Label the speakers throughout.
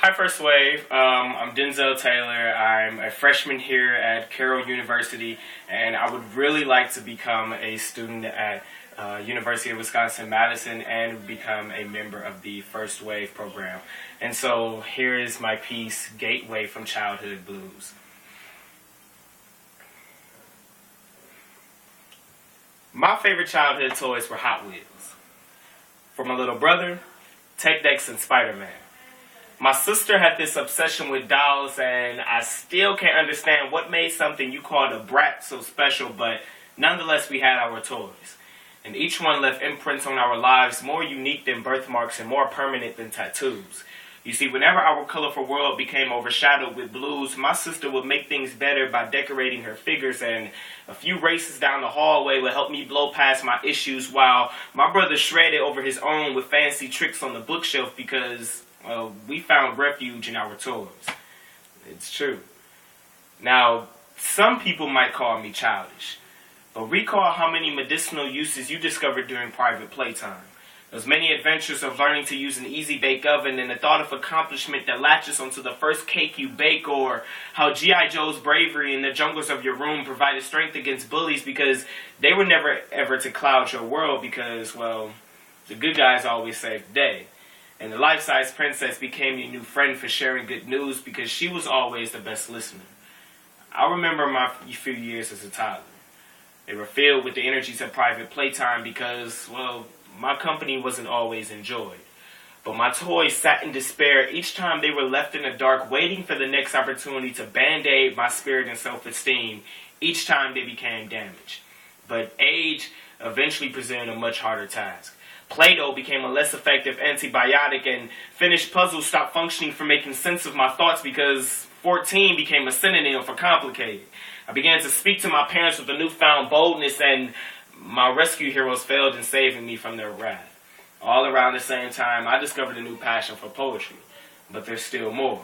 Speaker 1: Hi, First Wave. I'm Denzel Taylor. I'm a freshman here at Carroll University, and I would really like to become a student at University of Wisconsin-Madison and become a member of the First Wave program. And so here is my piece, Gateway from Childhood Blues. My favorite childhood toys were Hot Wheels. For my little brother, Tape Decks and Spider-Man. My sister had this obsession with dolls, and I still can't understand what made something you called a brat so special, but nonetheless we had our toys. And each one left imprints on our lives more unique than birthmarks and more permanent than tattoos. You see, whenever our colorful world became overshadowed with blues, my sister would make things better by decorating her figures, and a few races down the hallway would help me blow past my issues, while my brother shredded over his own with fancy tricks on the bookshelf because, well, we found refuge in our toys. It's true. Now, some people might call me childish, but recall how many medicinal uses you discovered during private playtime. Those many adventures of learning to use an easy-bake oven and the thought of accomplishment that latches onto the first cake you bake, or how G.I. Joe's bravery in the jungles of your room provided strength against bullies because they were never ever to cloud your world because, well, the good guys always saved the day. And the life-size princess became your new friend for sharing good news because she was always the best listener. I remember my few years as a toddler. They were filled with the energies of private playtime because, well, my company wasn't always enjoyed. But my toys sat in despair each time they were left in the dark, waiting for the next opportunity to band-aid my spirit and self-esteem each time they became damaged. But age eventually presented a much harder task. Play-Doh became a less effective antibiotic, and finished puzzles stopped functioning for making sense of my thoughts because 14 became a synonym for complicated. I began to speak to my parents with a newfound boldness, and my rescue heroes failed in saving me from their wrath. All around the same time, I discovered a new passion for poetry. But there's still more.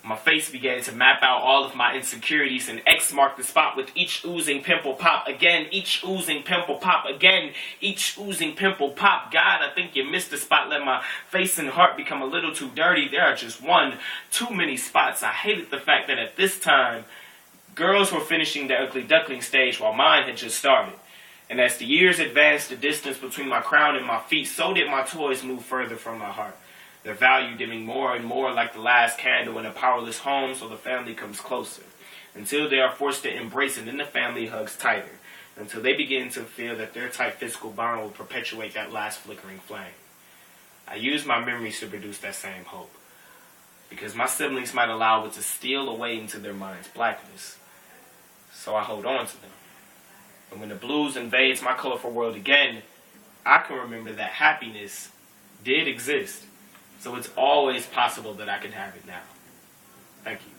Speaker 1: My face began to map out all of my insecurities, and X marked the spot with each oozing pimple pop. Again, each oozing pimple pop. Again, each oozing pimple pop. God, I think you missed the spot. Let my face and heart become a little too dirty. There are just one too many spots. I hated the fact that at this time, girls were finishing the ugly duckling stage while mine had just started. And as the years advanced, the distance between my crown and my feet, so did my toys move further from my heart. Their value dimming more and more like the last candle in a powerless home, so the family comes closer. Until they are forced to embrace, and then the family hugs tighter. Until they begin to feel that their tight physical bond will perpetuate that last flickering flame. I use my memories to produce that same hope. Because my siblings might allow it to steal away into their minds' blackness. So I hold on to them. And when the blues invades my colorful world again, I can remember that happiness did exist. So it's always possible that I can have it now. Thank you.